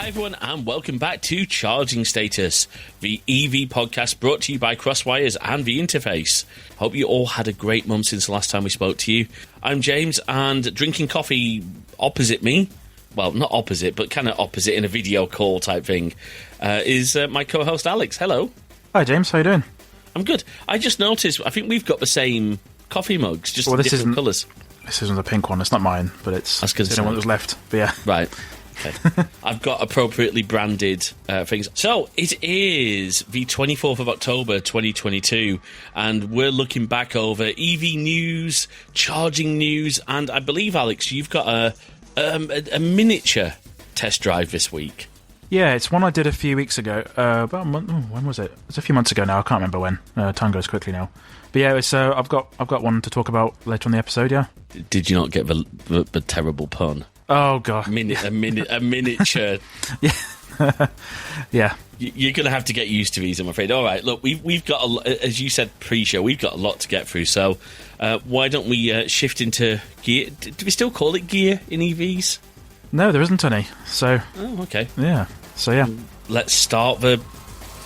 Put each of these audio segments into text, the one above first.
Hi everyone, and welcome back to Charging Status, the EV podcast brought to you by Crosswires and The Interface. Hope you all had a great month since the last time we spoke to you. I'm James, and drinking coffee opposite me, well, not opposite, but kind of opposite in a video call type thing, is my co-host Alex. Hello. Hi James, how you doing? I'm good. I just noticed, I think we've got the same coffee mugs, just in different colours. This isn't the pink one, it's not mine, but it's the one that was left, but yeah. Right. Okay. I've got appropriately branded things. So, it is the 24th of October 2022, and we're looking back over EV news, charging news, and I believe, Alex, you've got a miniature test drive this week. Yeah, it's one I did a few weeks ago. About a month, when was it? It was a few months ago now, I can't remember when. Time goes quickly now. But yeah, it's, I've got one to talk about later on the episode, yeah. Did you not get the terrible pun? Oh, God. A miniature. Yeah. Yeah. You're going to have to get used to these, I'm afraid. All right, look, we've got, as you said pre-show, we've got a lot to get through, so why don't we shift into gear? Do we still call it gear in EVs? No, there isn't any, so... Oh, okay. Yeah, so yeah. Let's start the...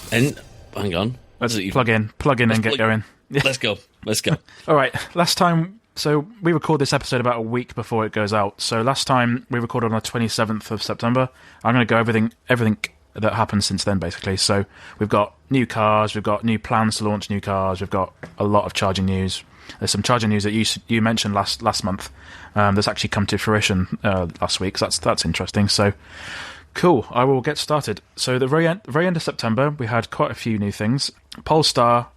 hang on. Let's plug in and get going. Yeah. Let's go. All right, last time... So we record this episode about a week before it goes out. So last time we recorded on the 27th of September. I'm going to go everything that happened since then, basically. So we've got new cars, we've got new plans to launch new cars, we've got a lot of charging news. There's some charging news that you mentioned last month that's actually come to fruition last week. So that's interesting. So cool. I will get started. So the very end of September, we had quite a few new things. Polestar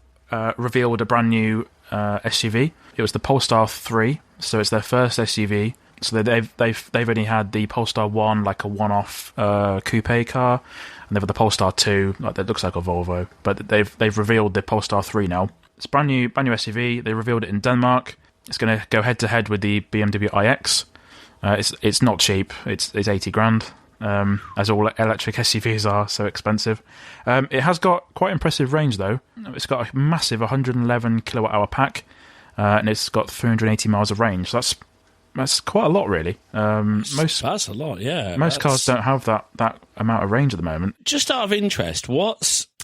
revealed a brand new SUV. It was the Polestar 3, so it's their first SUV. So they've only had the Polestar 1, like a one-off coupe car, and they've got the Polestar 2, like that looks like a Volvo. But they've revealed the Polestar 3 now. It's brand new SUV. They revealed it in Denmark. It's going to go head to head with the BMW iX. It's not cheap. It's 80 grand. As all electric SUVs are so expensive. It has got quite impressive range though. It's got a massive 111 kilowatt hour pack, and it's got 380 miles of range. So that's quite a lot, really. That's a lot, yeah. Most cars don't have that amount of range at the moment. Just out of interest,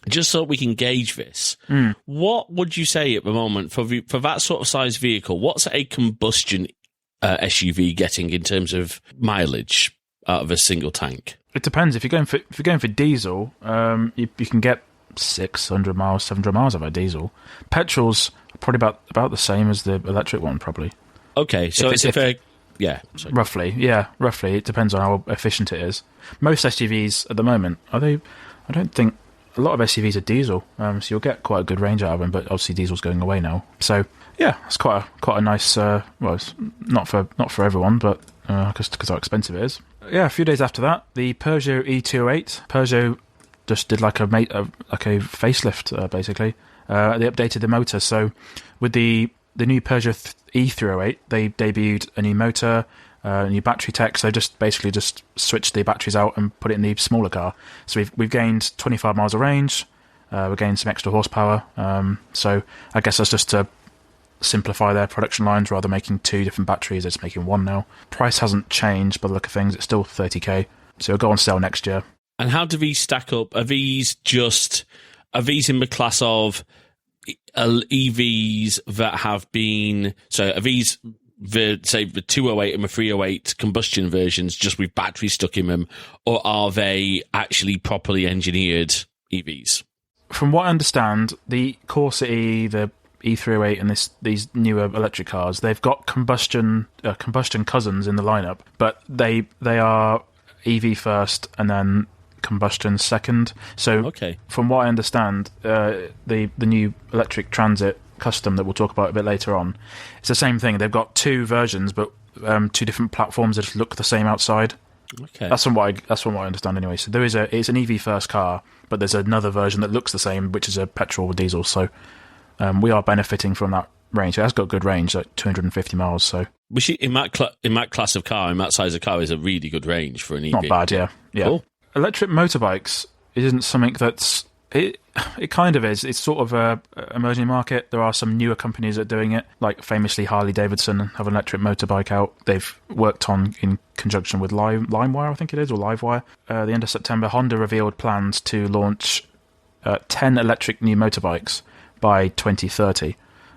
just so we can gauge this, what would you say at the moment for that sort of size vehicle? What's a combustion SUV getting in terms of mileage out of a single tank? It depends. If you're going for diesel, you can get 600 miles, 700 miles of a diesel. Petrol's probably about the same as the electric one, probably. Okay, so roughly. It depends on how efficient it is. Most SUVs at the moment I don't think a lot of SUVs are diesel, so you'll get quite a good range out of them. But obviously, diesel's going away now. So yeah, it's quite a nice. Well, it's not for everyone, but because how expensive it is. Yeah, a few days after that, the Peugeot E208. Peugeot just did like a facelift, basically. They updated the motor. So with the new Peugeot E308, they debuted a new motor, a new battery tech. So they just switched the batteries out and put it in the smaller car. So we've gained 25 miles of range. We're gaining some extra horsepower. So I guess that's just to simplify their production lines. Rather than making two different batteries, they're just making one now. Price hasn't changed by the look of things. It's still 30k. So it'll go on sale next year. And how do these stack up? Are these in the class of EVs that have been... So are these the 208 and the 308 combustion versions just with batteries stuck in them, or are they actually properly engineered EVs? From what I understand, the Corsa E, the E308 and these newer electric cars, they've got combustion cousins in the lineup, but they are EV first and then combustion second. So From what I understand, the new electric Transit Custom that we'll talk about a bit later on, it's the same thing. They've got two versions, but two different platforms that just look the same outside. Okay, that's from what I understand anyway. So it's an EV first car, but there's another version that looks the same, which is a petrol or diesel. So we are benefiting from that range. It has got good range, like 250 miles. So which in that class of car, in that size of car, is a really good range for an EV. Not bad, yeah. Cool. Electric motorbikes isn't something that's... it kind of is. It's sort of a emerging market. There are some newer companies that are doing it, like famously Harley Davidson have an electric motorbike out. They've worked on in conjunction with LimeWire, I think it is, or Livewire. The end of September, Honda revealed plans to launch 10 electric new motorbikes by 2030,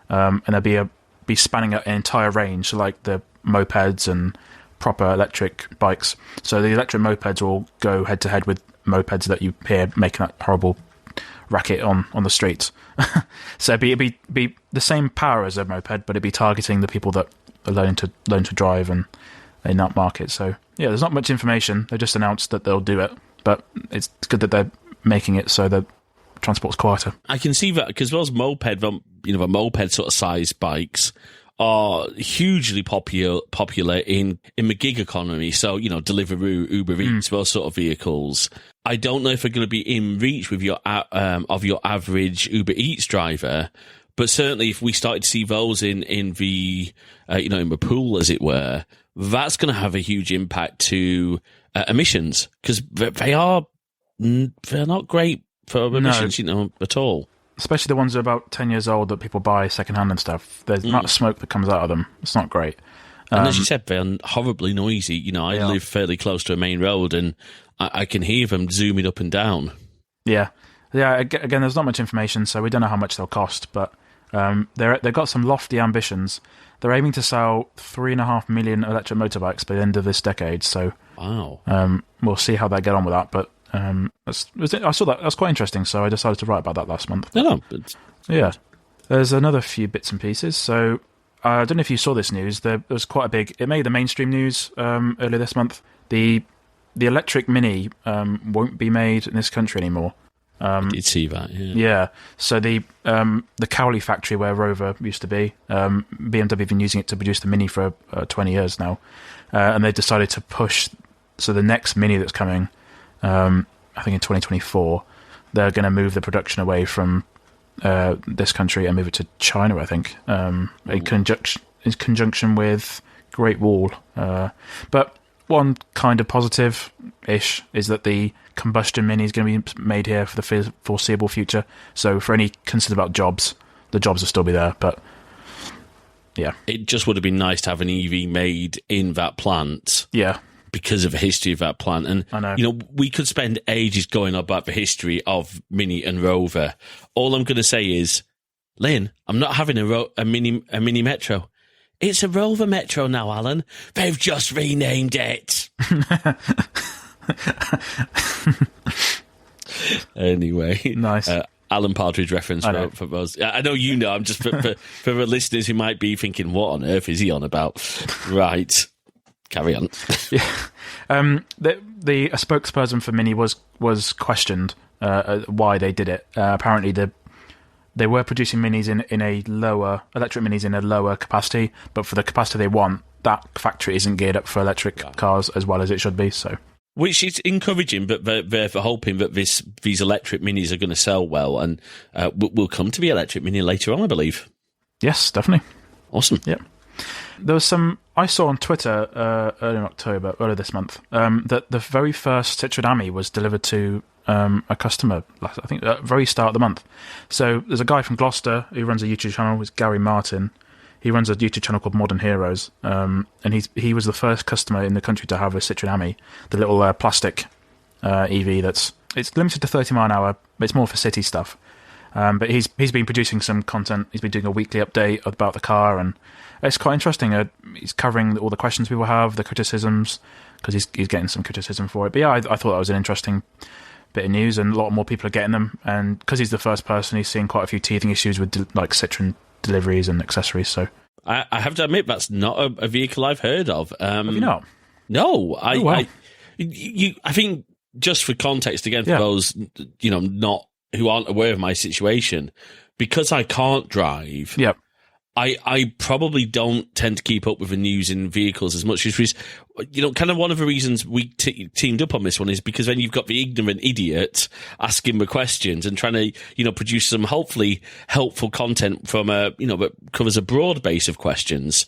and they'll be spanning an entire range, like the mopeds and proper electric bikes. So the electric mopeds will go head to head with mopeds that you hear making that horrible racket on the streets. So it'd be the same power as a moped, but it'd be targeting the people that are learning to drive and in that market. So yeah, there's not much information. They just announced that they'll do it, but it's good that they're making it so that transport's quieter. I can see that because those the moped sort of size bikes are hugely popular in the gig economy. So, Deliveroo, Uber Eats, those sort of vehicles. I don't know if they're going to be in reach with your average Uber Eats driver, but certainly if we started to see those in the in the pool, as it were, that's going to have a huge impact to emissions, because they're not great for emissions, at all. Especially the ones that are about 10 years old that people buy secondhand and stuff. There's not smoke that comes out of them. It's not great. And as you said, they're horribly noisy. I live fairly close to a main road, and I can hear them zooming up and down. Yeah. Again, there's not much information, so we don't know how much they'll cost. But they've got some lofty ambitions. They're aiming to sell 3.5 million electric motorbikes by the end of this decade. So wow. We'll see how they get on with that. But I saw that. That's quite interesting, so I decided to write about that last month. Yeah. There's another few bits and pieces. So I don't know if you saw this news. There was quite a big... It made the mainstream news earlier this month. The electric Mini won't be made in this country anymore. I did see that, yeah. Yeah. So the Cowley factory where Rover used to be, BMW have been using it to produce the Mini for 20 years now. And they decided to push... So the next Mini that's coming... I think in 2024, they're going to move the production away from this country and move it to China, I think, in conjunction with Great Wall. But one kind of positive-ish is that the combustion Mini is going to be made here for the foreseeable future. So for any concern about jobs, the jobs will still be there, but yeah. It just would have been nice to have an EV made in that plant. Yeah. Because of the history of that plant. And, I know. We could spend ages going on about the history of Mini and Rover. All I'm going to say is, Lynn, I'm not having a Mini Metro. It's a Rover Metro now, Alan. They've just renamed it. Anyway. Nice. Alan Partridge reference for those. I know you know. I'm just for the listeners who might be thinking, what on earth is he on about? Right. Carry on. Yeah. A spokesperson for Mini was questioned why they did it. Apparently, they were producing Minis in a lower electric Minis in a lower capacity, but for the capacity they want, that factory isn't geared up for electric cars as well as it should be. So, which is encouraging, but they're hoping that these electric Minis are going to sell well, and will come to be electric Mini later on, I believe. Yes, definitely. Awesome. Yeah. There was some I saw on Twitter earlier this month, that the very first Citroen Ami was delivered to a customer, I think, at the very start of the month. So there's a guy from Gloucester who runs a YouTube channel. It's Gary Martin. He runs a YouTube channel called Modern Heroes, and he was the first customer in the country to have a Citroen Ami, the little plastic EV it's limited to 30 mile an hour, but it's more for city stuff. But he's been producing some content. He's been doing a weekly update about the car, and it's quite interesting. He's covering all the questions people have, the criticisms, because he's getting some criticism for it. But yeah, I thought that was an interesting bit of news, and a lot more people are getting them. And because he's the first person, he's seeing quite a few teething issues with like Citroen deliveries and accessories. So I have to admit, that's not a vehicle I've heard of. Have you not? No, I think just for context again, for those not who aren't aware of my situation, because I can't drive. Yep. I probably don't tend to keep up with the news in vehicles as much as, kind of one of the reasons we teamed up on this one is because then you've got the ignorant idiot asking the questions and trying to, produce some hopefully helpful content from that covers a broad base of questions.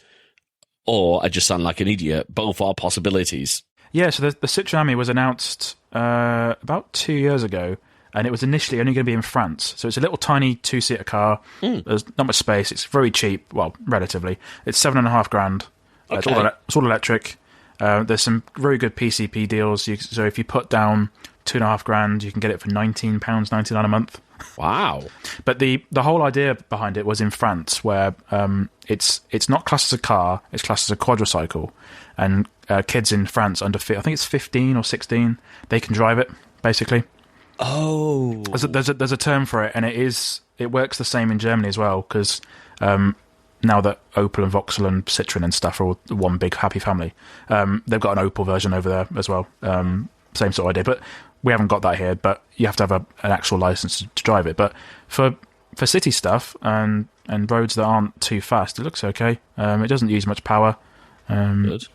Or I just sound like an idiot. Both are possibilities. Yeah, so the Citroen Ami was announced about 2 years ago, and it was initially only going to be in France. So it's a little tiny 2-seater car. There's not much space. It's very cheap. Well, relatively. It's $7,500. Okay. It's all electric. There's some very good PCP deals. So if you put down $2,500, you can get it for £19.99 a month. Wow. But the whole idea behind it was in France, where it's not classed as a car, it's classed as a quadricycle, and kids in France under I think it's 15 or 16, they can drive it basically. Oh, There's a term for it, and it works the same in Germany as well, because now that Opel and Vauxhall and Citroen and stuff are all one big happy family, they've got an Opel version over there as well. Same sort of idea, but we haven't got that here. But you have to have an actual license to drive it. But for city stuff and roads that aren't too fast, it looks okay. It doesn't use much power. good.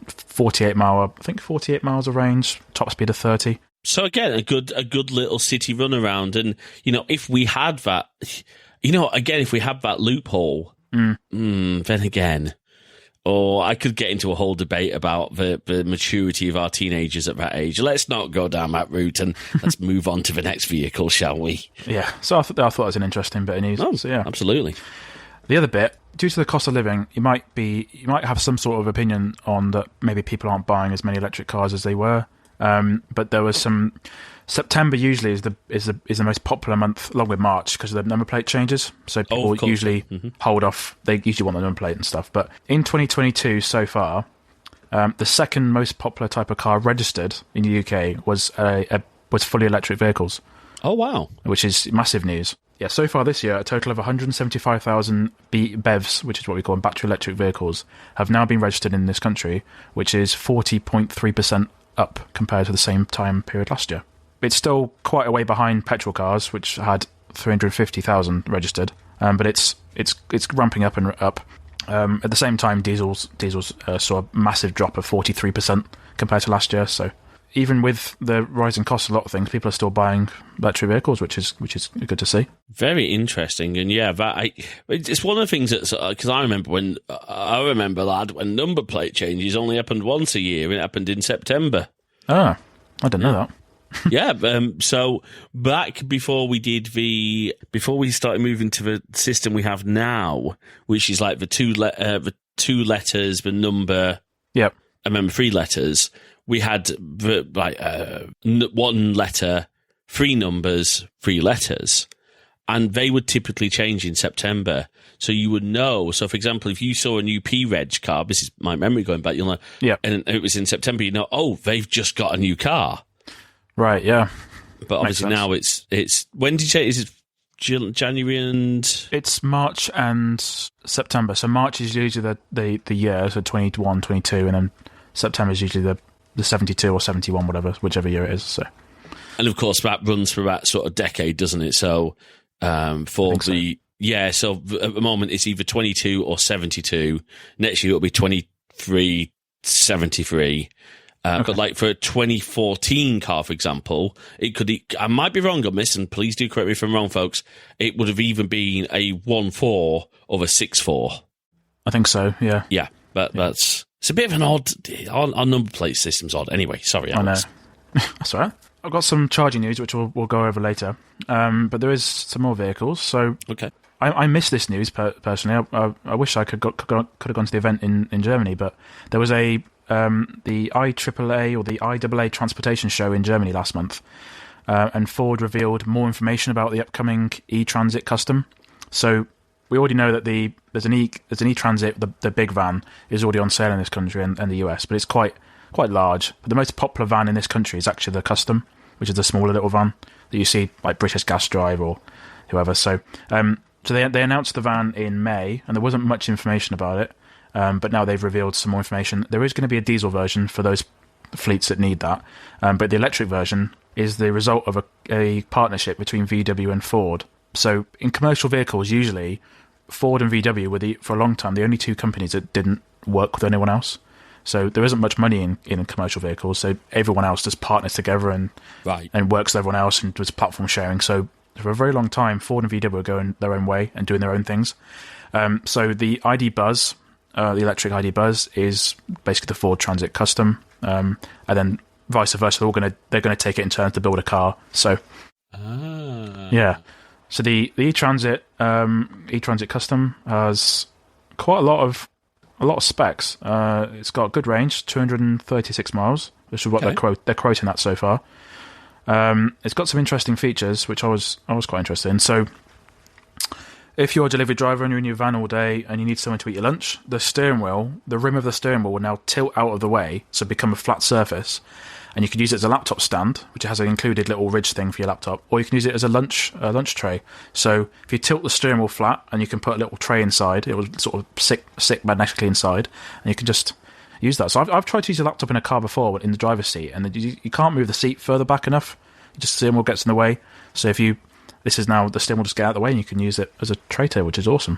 48 miles of range, top speed of 30. So again, a good little city runaround, and if we had that, if we had that loophole, then again, or I could get into a whole debate about the maturity of our teenagers at that age. Let's not go down that route, and let's move on to the next vehicle, shall we? Yeah, so I thought that was an interesting bit of news. Oh, so yeah, absolutely. The other bit, due to the cost of living, you might have some sort of opinion on that. Maybe people aren't buying as many electric cars as they were. But there was some. September usually is the most popular month, along with March, because of the number plate changes. So people usually hold off. They usually want the number plate and stuff. But in 2022 so far, the second most popular type of car registered in the UK was fully electric vehicles. Oh wow! Which is massive news. Yeah, so far this year, a total of 175,000 BEVs, which is what we call battery electric vehicles, have now been registered in this country, which is 40.3% up compared to the same time period last year. It's still quite a way behind petrol cars, which had 350,000 registered, but it's ramping up and up. At the same time, diesels saw a massive drop of 43% compared to last year. So even with the rising cost of a lot of things, people are still buying electric vehicles, which is good to see. Very interesting, and yeah, it's one of the things that, because I remember when number plate changes only happened once a year. It happened in September. Ah, I didn't know that. Yeah, so back before we started moving to the system we have now, which is like the two letters, the number, yep, and then 3 letters. We had one letter, 3 numbers, 3 letters, and they would typically change in September. So you would know. So, for example, if you saw a new P-Reg car, this is my memory going back, you'll know, yeah, and it was in September, you know, oh, they've just got a new car. Right, yeah. But obviously now it's when did you say, is it January and... It's March and September. So March is usually the year, so 21, 22, and then September is usually the 72 or 71, whichever year it is. So, and of course that runs for that sort of decade, doesn't it? So so at the moment it's either 22 or 72. Next year it'll be 23, 73. But like for a 2014 car, for example, I might be wrong on this, and please do correct me if I'm wrong, folks. It would have even been a 1.4 or a 6.4. I think so. Yeah. Yeah, but it's a bit of an odd. Our number plate system's odd. Anyway, sorry, Alex. I know. That's all right. I've got some charging news, which we'll go over later. But there is some more vehicles. So okay. I missed this news personally. I wish I could have gone to the event in Germany, but there was the IAAA or the IAA Transportation Show in Germany last month, and Ford revealed more information about the upcoming e-Transit Custom. So we already know that there's an e-Transit, the big van, is already on sale in this country and the US, but it's quite large. But the most popular van in this country is actually the Custom, which is the smaller little van that you see like British Gas Drive or whoever. So they announced the van in May, and there wasn't much information about it. But now they've revealed some more information. There is going to be a diesel version for those fleets that need that. But the electric version is the result of a partnership between VW and Ford. So in commercial vehicles, usually Ford and VW were for a long time the only 2 companies that didn't work with anyone else. So there isn't much money in commercial vehicles. So everyone else just partners together and works with everyone else and does platform sharing. So for a very long time, Ford and VW were going their own way and doing their own things. So the ID Buzz... the electric ID Buzz is basically the Ford Transit Custom, and then vice versa. They're going to take it in turns to build a car. So Yeah. So the e-Transit e-Transit Custom has quite a lot of specs. It's got good range, 236 miles, which is what they're quoting that so far. It's got some interesting features, which I was quite interested in. So, if you're a delivery driver and you're in your van all day and you need somewhere to eat your lunch, the rim of the steering wheel will now tilt out of the way, so become a flat surface, and you can use it as a laptop stand, which has an included little ridge thing for your laptop, or you can use it as a lunch tray. So if you tilt the steering wheel flat and you can put a little tray inside, it will sort of sit magnetically inside, and you can just use that. So I've tried to use a laptop in a car before in the driver's seat, and you can't move the seat further back enough. The steering wheel gets in the way. So this is now the steering will just get out of the way, and you can use it as a tray table, which is awesome.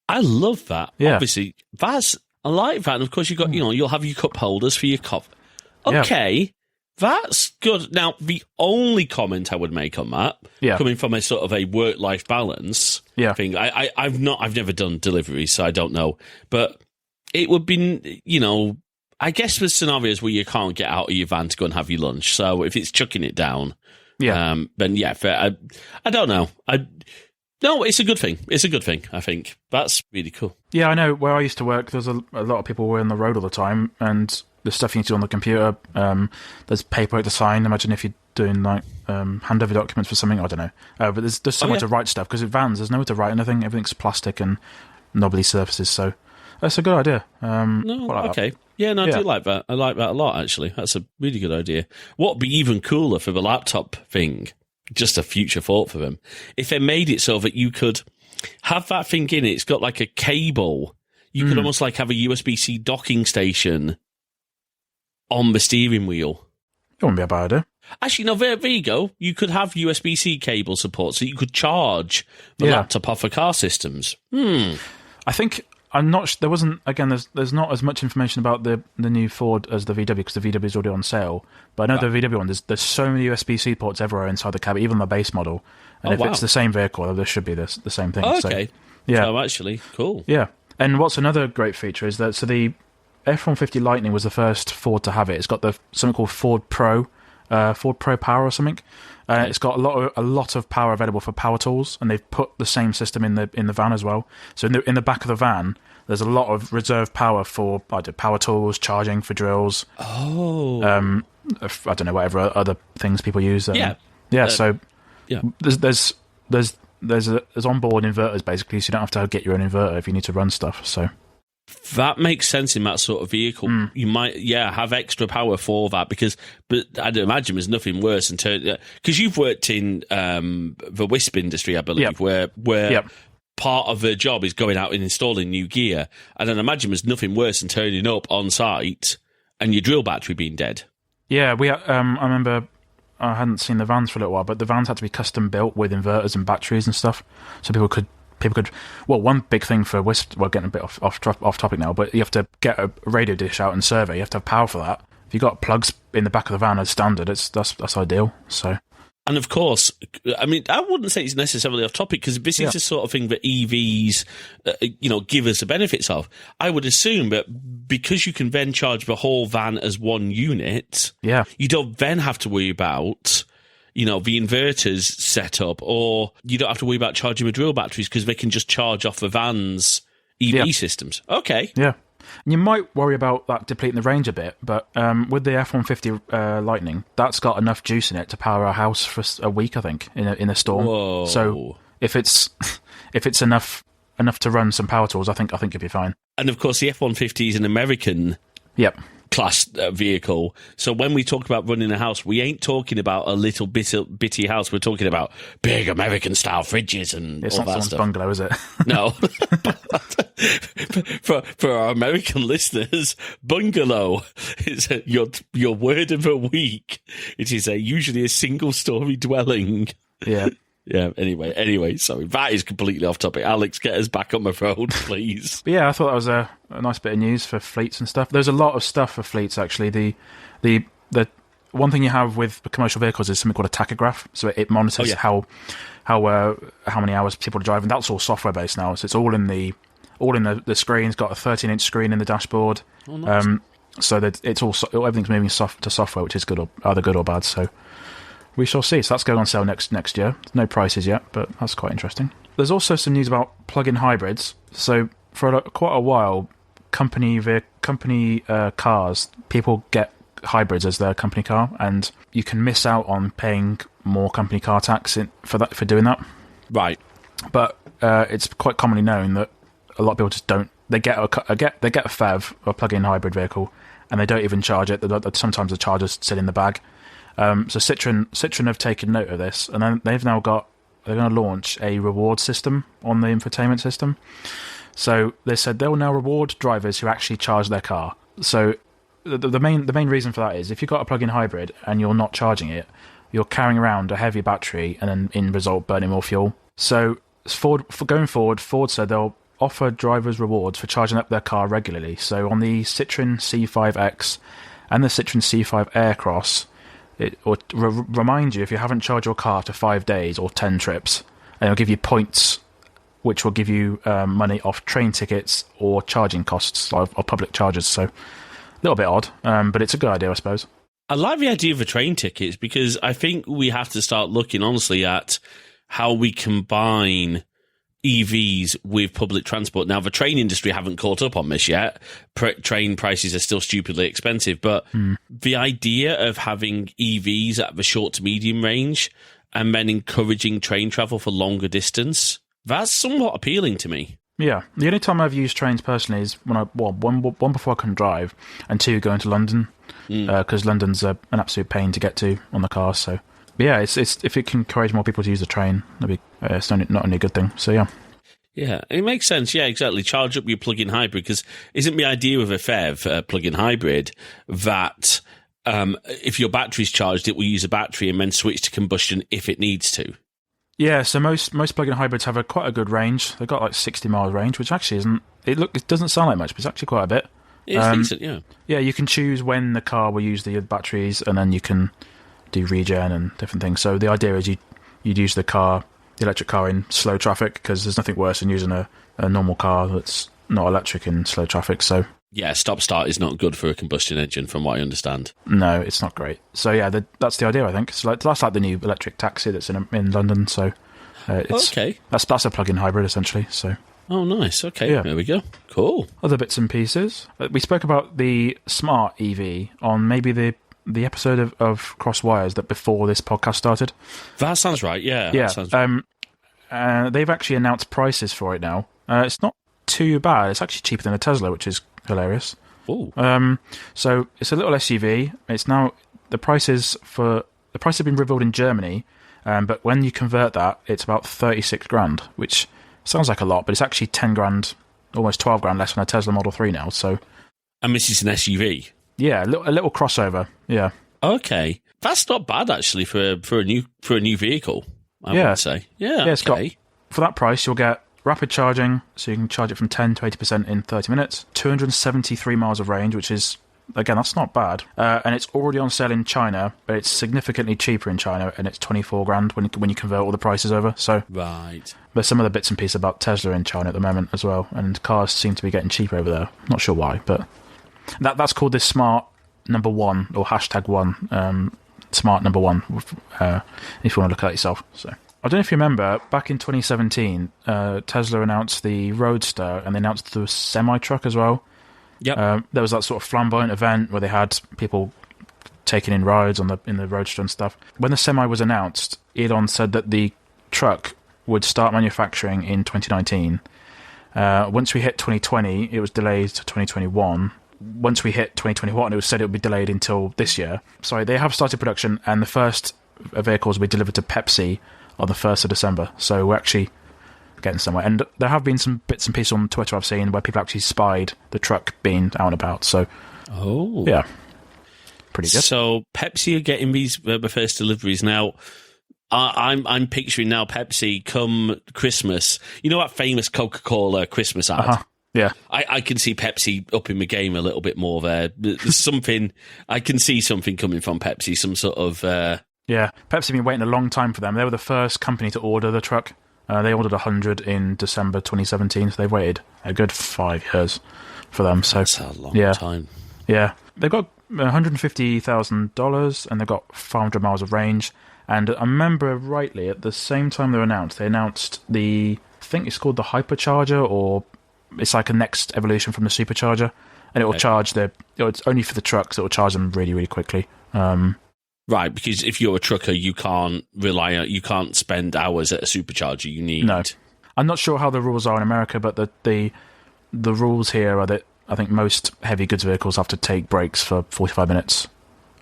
I love that. Yeah. Obviously, I like that. And of course, you'll have your cup holders for your cup. Okay. Yeah. That's good. Now, the only comment I would make on that, coming from a sort of a work-life balance thing, I've never done deliveries, so I don't know. But it would be, I guess there's scenarios where you can't get out of your van to go and have your lunch. So if it's chucking it down, then fair. I don't know. No, it's a good thing. It's a good thing, I think. That's really cool. Yeah, I know. Where I used to work, there's a lot of people were on the road all the time, and the stuff you need to do on the computer, there's paperwork to sign. Imagine if you're doing like handover documents for something, I don't know. But there's somewhere to write stuff, because with vans, there's nowhere to write anything. Everything's plastic and knobbly surfaces, so that's a good idea. Okay. Yeah, no, I do like that. I like that a lot, actually. That's a really good idea. What would be even cooler for the laptop thing, just a future thought for them, if they made it so that you could have that thing in it, it's got like a cable. You could almost like have a USB-C docking station on the steering wheel. It wouldn't be a bad idea. Actually, no, there you go. You could have USB-C cable support, so you could charge the laptop off of car systems. I think... I'm not. There wasn't. Again, there's not as much information about the new Ford as the VW, because the VW is already on sale. But I know the VW one. There's so many USB-C ports everywhere inside the cab, even the base model. And it's the same vehicle, there should be the same thing. Oh, okay. So actually, cool. Yeah. And what's another great feature is that the F-150 Lightning was the first Ford to have it. It's got something called Ford Pro Power or something. It's got a lot of power available for power tools, and they've put the same system in the van as well. So in the back of the van, there's a lot of reserve power for power tools, charging for drills. Oh, I don't know, whatever other things people use. So there's onboard inverters basically, so you don't have to get your own inverter if you need to run stuff. So that makes sense in that sort of vehicle. You might, have extra power for that, but I'd imagine there's nothing worse than because you've worked in the WISP industry, I believe, where part of the job is going out and installing new gear, and then imagine there's nothing worse than turning up on site and your drill battery being dead. Yeah, I remember I hadn't seen the vans for a little while, but the vans had to be custom built with inverters and batteries and stuff, so people could. Well, one big thing for WISP, we're getting a bit off topic now, but you have to get a radio dish out and survey. You have to have power for that. If you've got plugs in the back of the van as standard, that's ideal. So, and of course, I mean, I wouldn't say it's necessarily off topic, because this is the sort of thing that EVs, give us the benefits of. I would assume that because you can then charge the whole van as one unit, you don't then have to worry about the inverters set up, or you don't have to worry about charging the drill batteries, because they can just charge off the van's EV systems. Okay. Yeah. And you might worry about that depleting the range a bit, but with the F-150 Lightning, that's got enough juice in it to power a house for a week, I think, in a storm. Whoa. So if it's enough to run some power tools, I think you'll be fine. And of course, the F-150 is an American class vehicle. So when we talk about running a house, we ain't talking about a little bitty house. We're talking about big American style fridges and it's all not that stuff. Bungalow, is it? No. for our American listeners, bungalow is your word of the week. It is usually a single-story dwelling. Yeah. Yeah, anyway, sorry. That is completely off topic. Alex, get us back on the road, please. But yeah, I thought that was a nice bit of news for fleets and stuff. There's a lot of stuff for fleets, actually. The one thing you have with commercial vehicles is something called a tachograph. So it monitors how many hours people are driving. That's all software-based now. So it's all in the screen. It's got a 13-inch screen in the dashboard. Oh, nice. So that it's all everything's moving to software, which is good or either good or bad. So we shall see. So that's going on sale next year. No prices yet, but that's quite interesting. There's also some news about plug-in hybrids. So for quite a while, company cars, people get hybrids as their company car, and you can miss out on paying more company car tax for doing that. Right. But it's quite commonly known that a lot of people just don't. They get a PHEV, or plug-in hybrid vehicle, and they don't even charge it. Sometimes the chargers sit in the bag. So Citroen have taken note of this, and then they're going to launch a reward system on the infotainment system. So they said they will now reward drivers who actually charge their car. So the main reason for that is if you've got a plug-in hybrid and you're not charging it, you're carrying around a heavy battery and then in result burning more fuel. So going forward, Ford said they'll offer drivers rewards for charging up their car regularly. So on the Citroen C5X and the Citroen C5 Aircross, it will remind you if you haven't charged your car to 5 days or 10 trips, and it'll give you points, which will give you money off train tickets or charging costs of public charges. So a little bit odd, but it's a good idea, I suppose. I like the idea of the train tickets because I think we have to start looking honestly at how we combine EVs with public transport. Now, the train industry haven't caught up on this yet. Train prices are still stupidly expensive, but the idea of having EVs at the short to medium range and then encouraging train travel for longer distance, that's somewhat appealing to me. Yeah, the only time I've used trains personally is when one before I couldn't drive, and two going to London, because London's an absolute pain to get to on the car. So, but yeah, it's if it can encourage more people to use the train, it's not only a good thing. So yeah. Yeah, it makes sense. Yeah, exactly. Charge up your plug-in hybrid, because isn't the idea with a PHEV, plug-in hybrid, that if your battery's charged, it will use a battery and then switch to combustion if it needs to? Yeah, so most plug-in hybrids have quite a good range. They've got like 60 miles range, which actually isn't. It doesn't sound like much, but it's actually quite a bit. It's decent, yeah. Yeah, you can choose when the car will use the batteries, and then you can do regen and different things. So the idea is you'd use the electric car in slow traffic, because there's nothing worse than using a normal car that's not electric in slow traffic. So yeah, stop-start is not good for a combustion engine, from what I understand. No, it's not great. So yeah, that's the idea, I think. So that's like the new electric taxi that's in London. So okay, that's a plug-in hybrid essentially. So oh, nice. Okay, yeah. There we go. Cool. Other bits and pieces. We spoke about the smart EV on maybe the episode of Crosswires that before this podcast started. That sounds right. Yeah. Yeah. That sounds right. They've actually announced prices for it now. It's not too bad. It's actually cheaper than a Tesla, which is hilarious. Ooh. So it's a little SUV. It's now the prices have been revealed in Germany, but when you convert that, it's about 36 grand, which sounds like a lot, but it's actually 10 grand, almost 12 grand less than a Tesla Model 3 now. So, and this is an SUV. Yeah, a little crossover. Yeah. Okay, that's not bad actually for a new vehicle. I would say. Yeah. It's got, for that price, you'll get rapid charging, so you can charge it from 10 to 80% in 30 minutes. 273 miles of range, which is, again, that's not bad. And it's already on sale in China, but it's significantly cheaper in China, and it's 24 grand when you convert all the prices over. So right. There's some of the bits and pieces about Tesla in China at the moment as well, and cars seem to be getting cheaper over there. Not sure why, but that's called this smart number one, or #1, smart number one, if you want to look at it yourself. So I don't know if you remember, back in 2017, Tesla announced the Roadster, and they announced the semi-truck as well. Yep. There was that sort of flamboyant event where they had people taking in rides in the Roadster and stuff. When the semi was announced, Elon said that the truck would start manufacturing in 2019. Once we hit 2020, it was delayed to 2021. Once we hit 2021, it was said it would be delayed until this year. Sorry, they have started production, and the first vehicles will be delivered to Pepsi on the 1st of December. So we're actually getting somewhere. And there have been some bits and pieces on Twitter I've seen where people actually spied the truck being out and about. So, yeah, pretty good. So Pepsi are getting the first deliveries now. I'm picturing now Pepsi come Christmas. You know that famous Coca-Cola Christmas ad? Uh-huh. Yeah. I can see Pepsi upping the game a little bit more there. There's something, I can see something coming from Pepsi, some sort of... Yeah, Pepsi have been waiting a long time for them. They were the first company to order the truck. They ordered 100 in December 2017, so they've waited a good 5 years for them. So that's a long time. Yeah. They've got $150,000, and they've got 500 miles of range, And I remember rightly, at the same time they announced I think it's called the Hypercharger, or it's like a next evolution from the Supercharger, and it will charge it's only for the trucks, it will charge them really, really quickly. Right, because if you're a trucker, you can't you can't spend hours at a supercharger. You need... No. I'm not sure how the rules are in America, but the rules here are that I think most heavy goods vehicles have to take breaks for 45 minutes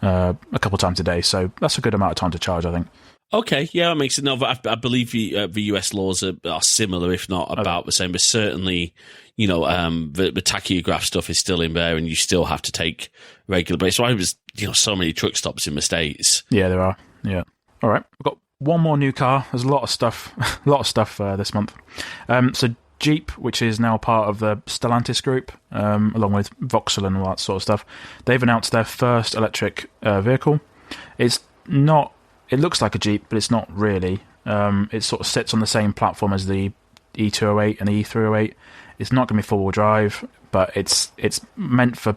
a couple of times a day, so that's a good amount of time to charge, I think. Okay, yeah, that makes it. No, but I believe the US laws are similar, if not about the same. But certainly, the tachograph stuff is still in there, and you still have to take regular breaks. So I was, so many truck stops in the States. Yeah, there are. Yeah. All right, we've got one more new car. There's a lot of stuff, this month. So Jeep, which is now part of the Stellantis group, along with Vauxhall and all that sort of stuff, they've announced their first electric vehicle. It looks like a Jeep, but it's not really. It sort of sits on the same platform as the E208 and the E308. It's not going to be four-wheel drive, but it's meant for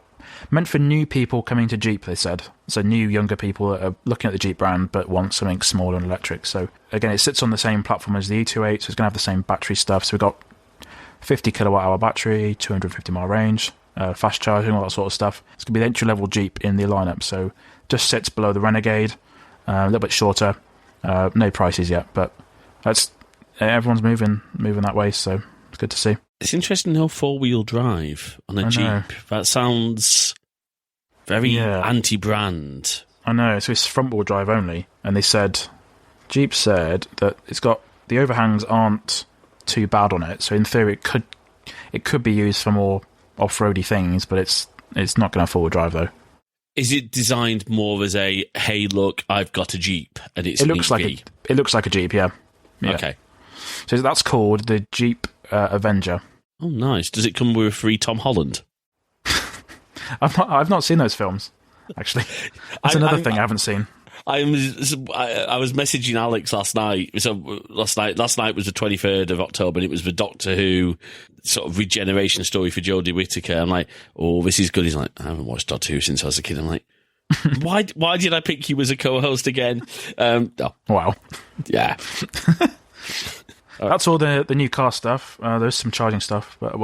new people coming to Jeep, they said. So new, younger people that are looking at the Jeep brand but want something smaller and electric. So again, it sits on the same platform as the E208, so it's going to have the same battery stuff. So we've got 50 kilowatt-hour battery, 250-mile range, fast charging, all that sort of stuff. It's going to be the entry-level Jeep in the lineup, so just sits below the Renegade. A little bit shorter, no prices yet, but everyone's moving that way, so it's good to see. It's interesting, no four-wheel drive on a Jeep. That sounds very anti-brand. I know, so it's front-wheel drive only, and Jeep said that it's got, the overhangs aren't too bad on it, so in theory it could be used for more off-roady things, but it's not going to have four-wheel drive though. Is it designed more as a, hey, look, I've got a Jeep, and it looks like a Jeep, yeah. Okay. So that's called the Jeep Avenger. Oh, nice. Does it come with a free Tom Holland? I've not seen those films, actually. That's another thing I haven't seen. I was messaging Alex last night. So last night was the 23rd of October, and it was the Doctor Who sort of regeneration story for Jodie Whittaker. I'm like, oh, this is good. He's like, I haven't watched Doctor Who since I was a kid. I'm like, why did I pick you as a co-host again? Oh. Wow. Yeah. That's all the new car stuff. There's some charging stuff, but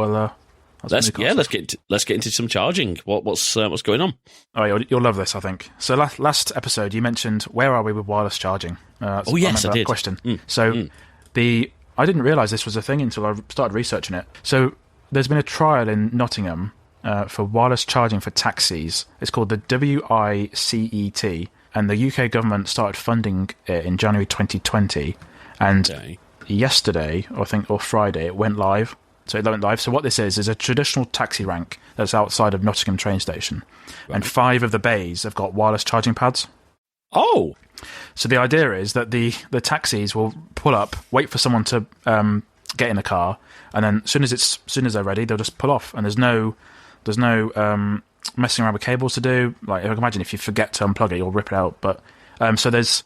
let's get into some charging. What's going on? Oh, you'll love this, I think. So last episode you mentioned, where are we with wireless charging? Oh yes, I did. Question. I didn't realise this was a thing until I started researching it. So there's been a trial in Nottingham for wireless charging for taxis. It's called the WICET, and the UK government started funding it in January 2020. And yesterday, or Friday, it went live. So what this is a traditional taxi rank that's outside of Nottingham train station. Right. And 5 of the bays have got wireless charging pads. Oh! So the idea is that the taxis will pull up, wait for someone to get in the car, and then as soon as they're ready, they'll just pull off. And there's no messing around with cables to do. Like, I can imagine if you forget to unplug it, you'll rip it out. But so there's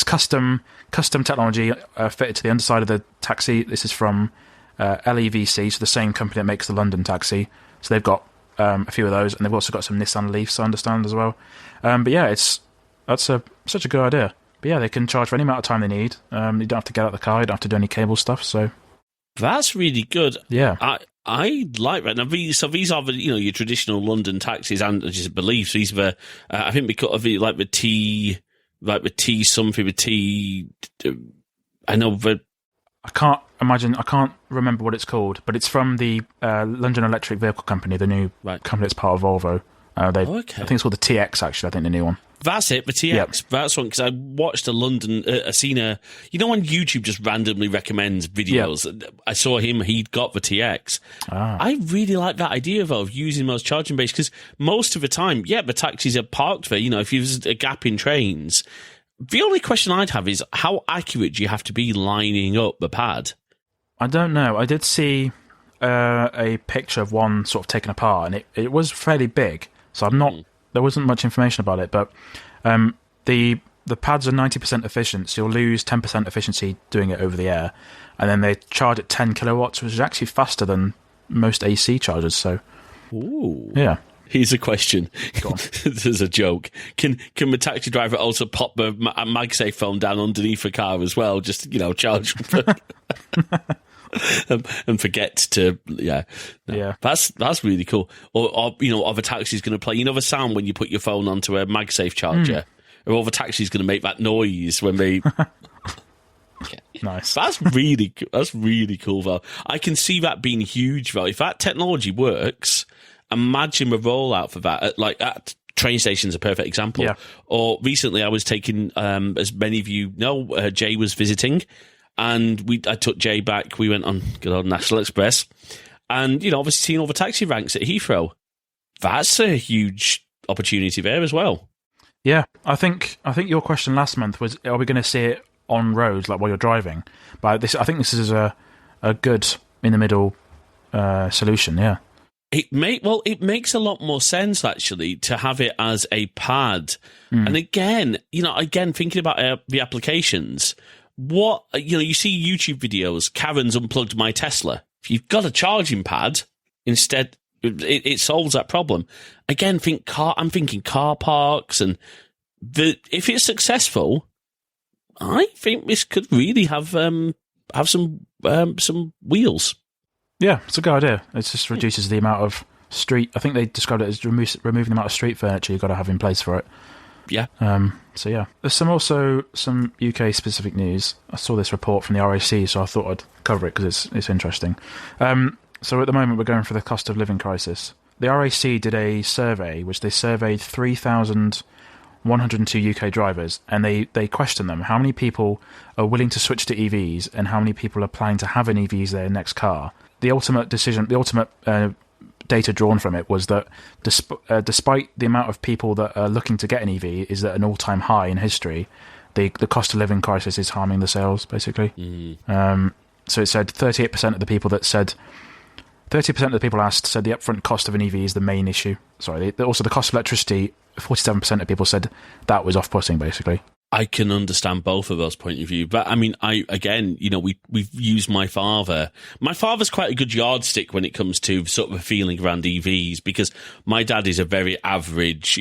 custom technology fitted to the underside of the taxi. This is from LEVC, so the same company that makes the London taxi. So they've got a few of those, and they've also got some Nissan Leafs, I understand, as well. But yeah, that's such a good idea. But yeah, they can charge for any amount of time they need. You don't have to get out the car, you don't have to do any cable stuff. So that's really good. Yeah, I like that. Now, these are the your traditional London taxis, and I just believe these were. I think because of the T something with T. I know that. I can't remember what it's called, but it's from the London Electric Vehicle Company, the new company that's part of Volvo. I think it's called the TX, actually, I think the new one. That's it, the TX. Yep. That's one, because I watched on YouTube just randomly recommends videos. Yep. I saw he'd got the TX. I really like that idea, though, of using those charging bays, because most of the time, the taxis are parked there. If there's a gap in trains, the only question I'd have is, how accurate do you have to be lining up the pad? I don't know. I did see a picture of one sort of taken apart, and it was fairly big, so there wasn't much information about it, but the pads are 90% efficient, so you'll lose 10% efficiency doing it over the air, and then they charge at 10 kilowatts, which is actually faster than most AC chargers, so... Ooh. Yeah. Here's a question. Go on. This is a joke. Can the taxi driver also pop the MagSafe phone down underneath the car as well? Just, charge and forget to, yeah. No, Yeah. That's really cool. Or the taxi's going to play, the sound when you put your phone onto a MagSafe charger? Or the taxi's going to make that noise when they... Nice. That's really cool, Val. I can see that being huge, Val. If that technology works, imagine the rollout for that. At train stations, a perfect example. Yeah. Or recently, I was taking, as many of you know, Jay was visiting, and I took Jay back. We went on good old National Express, and obviously seeing all the taxi ranks at Heathrow. That's a huge opportunity there as well. Yeah, I think your question last month was, are we going to see it on roads like while you're driving? But I think this is a good in the middle solution. Yeah, it makes a lot more sense actually to have it as a pad. And again, thinking about the applications, you see YouTube videos. Karen's unplugged my Tesla. If you've got a charging pad instead, it solves that problem. Again, I'm thinking car parks, and if it's successful, I think this could really have some wheels. Yeah, it's a good idea. It just reduces the amount of street. I think they described it as removing the amount of street furniture you've got to have in place for it. Yeah. So yeah, there's some UK specific news. I saw this report from the RAC, so I thought I'd cover it because it's interesting. So at the moment we're going for the cost of living crisis. The RAC did a survey, which they surveyed 3,102 UK drivers, and they questioned them how many people are willing to switch to EVs and how many people are planning to have an EV as their next car. The ultimate data drawn from it was that despite the amount of people that are looking to get an EV is at an all-time high in history, the cost of living crisis is harming the sales, basically. So it said 30% of the people asked said the upfront cost of an EV is the main issue. Sorry, also the cost of electricity, 47% of people said that was off-putting, basically. I can understand both of those point of view, but I mean, we've used my father. My father's quite a good yardstick when it comes to sort of a feeling around EVs, because my dad is a very average,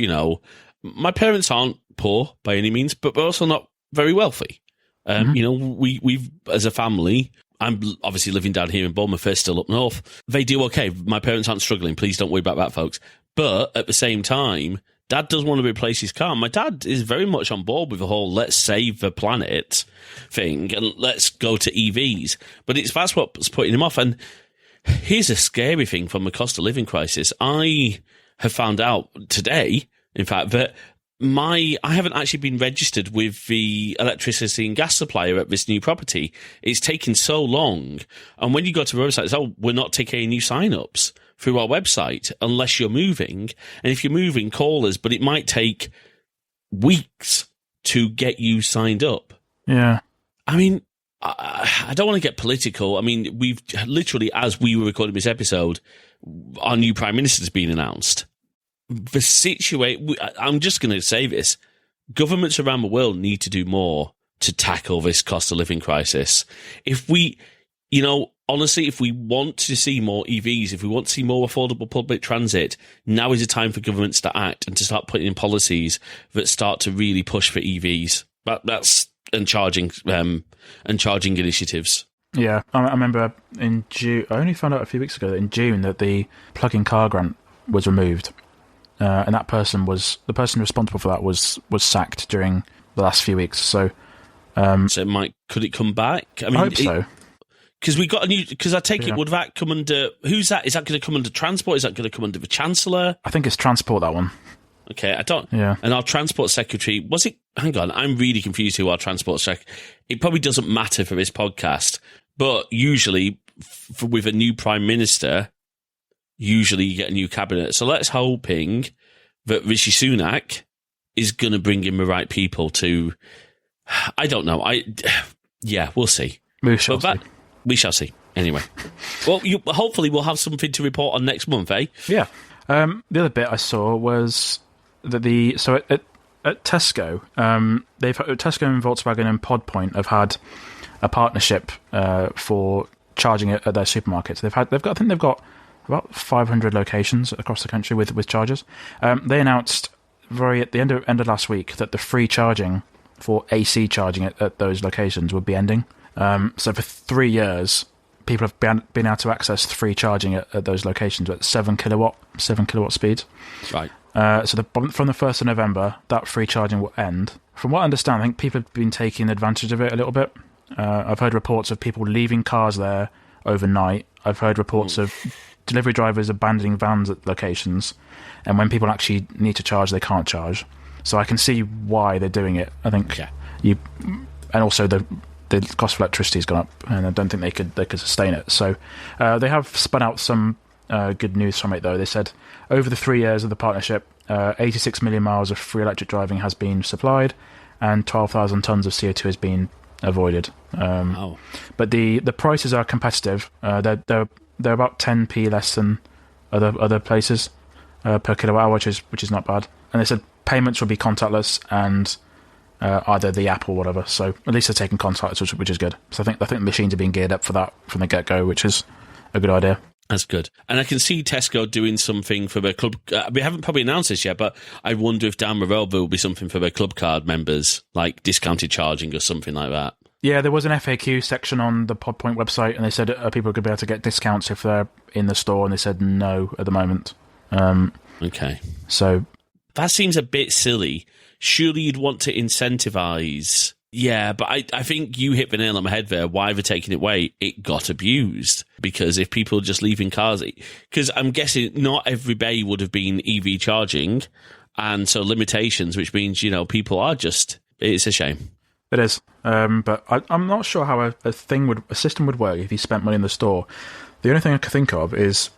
my parents aren't poor by any means, but we're also not very wealthy. We've, as a family, I'm obviously living down here in Bournemouth, they're still up north. They do okay. My parents aren't struggling. Please don't worry about that, folks. But at the same time, Dad does want to replace his car. My dad is very much on board with the whole let's save the planet thing and let's go to EVs. But that's what's putting him off. And here's a scary thing from the cost of living crisis. I have found out today, in fact, that I haven't actually been registered with the electricity and gas supplier at this new property. It's taken so long. And when you go to the website, it's, we're not taking any new sign-ups through our website unless you're moving. And if you're moving, call us, but it might take weeks to get you signed up. Yeah. I mean, I don't want to get political. I mean, we've literally, as we were recording this episode, our new Prime Minister's been announced. The situation, I'm just going to say this, governments around the world need to do more to tackle this cost of living crisis. If we, honestly, if we want to see more EVs, if we want to see more affordable public transit, now is the time for governments to act and to start putting in policies that start to really push for EVs. That's and charging initiatives. Yeah, I remember in June. I only found out a few weeks ago that in June that the plug-in car grant was removed, and the person responsible for that was sacked during the last few weeks. So, could it come back? I mean, I hope so. Because we got a new. Because I take it, would that come under? Who's that? Is that going to come under transport? Is that going to come under the Chancellor? I think it's transport, that one. Okay, I don't. Yeah. And our transport secretary, was it? Hang on, I'm really confused who our transport secretary. It probably doesn't matter for this podcast, but usually with a new prime minister, usually you get a new cabinet. So let's hoping that Rishi Sunak is going to bring in the right people to. I don't know. Yeah, we'll see. We shall see. We shall see. Anyway, well, hopefully we'll have something to report on next month, eh? Yeah. The other bit I saw was that at Tesco, Tesco and Volkswagen and Pod Point have had a partnership for charging at their supermarkets. They've got about 500 locations across the country with chargers. They announced at the end of last week that the free charging for AC charging at those locations would be ending. So for 3 years, people have been able to access free charging at those locations at 7 kilowatt speeds. Right. So from the 1st of November, that free charging will end. From what I understand, I think people have been taking advantage of it a little bit. I've heard reports of people leaving cars there overnight. I've heard reports of delivery drivers abandoning vans at locations, and when people actually need to charge, they can't charge. So I can see why they're doing it. I think and also the cost of electricity has gone up, and I don't think they could sustain it. So they have spun out some good news from it, though. They said over the 3 years of the partnership, 86 million miles of free electric driving has been supplied, and 12,000 tons of CO2 has been avoided. But the prices are competitive. They're about 10p less than other places per kilowatt hour, which is not bad. And they said payments will be contactless and either the app or whatever. So at least they're taking contactless, which is good. So I think the machines are being geared up for that from the get go, which is a good idea. That's good. And I can see Tesco doing something for their club. We haven't probably announced this yet, but I wonder if down the road there will be something for their club card members, like discounted charging or something like that. Yeah, there was an FAQ section on the PodPoint website, and they said people could be able to get discounts if they're in the store, and they said no at the moment. Okay. So that seems a bit silly. Surely you'd want to incentivize. Yeah, but I think you hit the nail on the head there. Why they're taking it away? It got abused. Because if people are just leaving cars... Because I'm guessing not every bay would have been EV charging, and so limitations, which means, people are just... It's a shame. It is, but I'm not sure how a system would work if you spent money in the store. The only thing I can think of is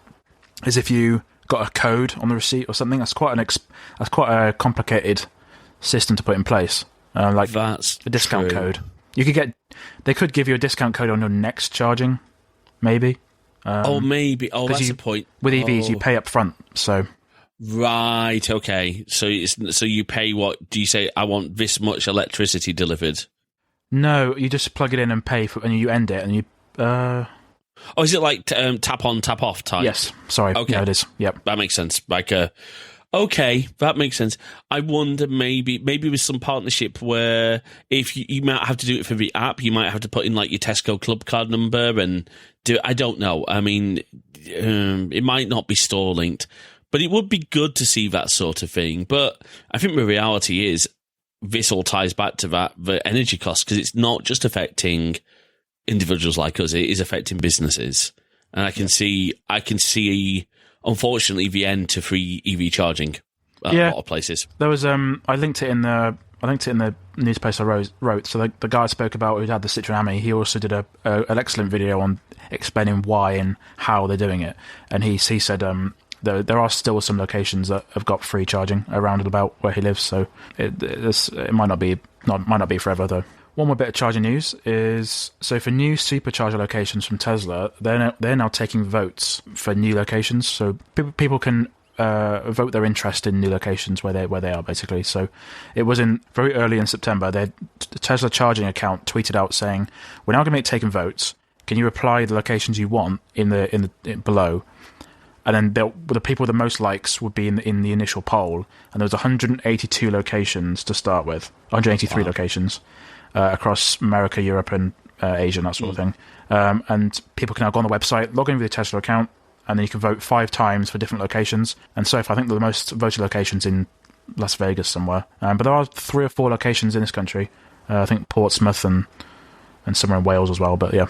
if you got a code on the receipt or something. That's quite a complicated system to put in place. Like that's a discount true. code. They could give you a discount code on your next charging, maybe. Maybe. That's the point. With EVs, you pay up front, so. Right, okay. So you pay what? Do you say, I want this much electricity delivered? No, you just plug it in and pay for, and you end it, and you... is it like tap on, tap off type? Yes, sorry. Okay. Yeah, it is. Yep. That makes sense. Okay, that makes sense. I wonder maybe with some partnership where if you might have to do it for the app, you might have to put in like your Tesco club card number and do. I don't know. I mean, it might not be store linked. But it would be good to see that sort of thing. But I think the reality is this all ties back to the energy costs, because it's not just affecting individuals like us, it is affecting businesses. And I can see, unfortunately, the end to free EV charging at a lot of places. There was I linked it in the news post I wrote. So the guy I spoke about who had the Citroen Ami, he also did an excellent video on explaining why and how they're doing it. And he said there are still some locations that have got free charging around and about where he lives, so it might not be forever though. One more bit of charging news is, so for new supercharger locations from Tesla, they're now taking votes for new locations. So people can vote their interest in new locations where they are basically. So it was very early in September. The Tesla charging account tweeted out saying, "We're now going to be taking votes. Can you apply the locations you want in below?" And then the people with the most likes would be in the initial poll. And there was 182 locations to start with, 183 locations across America, Europe, and Asia, and that sort of thing. And people can now go on the website, log in with your Tesla account, and then you can vote 5 times for different locations. And so far, I think the most voted locations in Las Vegas somewhere. But there are 3 or 4 locations in this country. I think Portsmouth and somewhere in Wales as well. But yeah.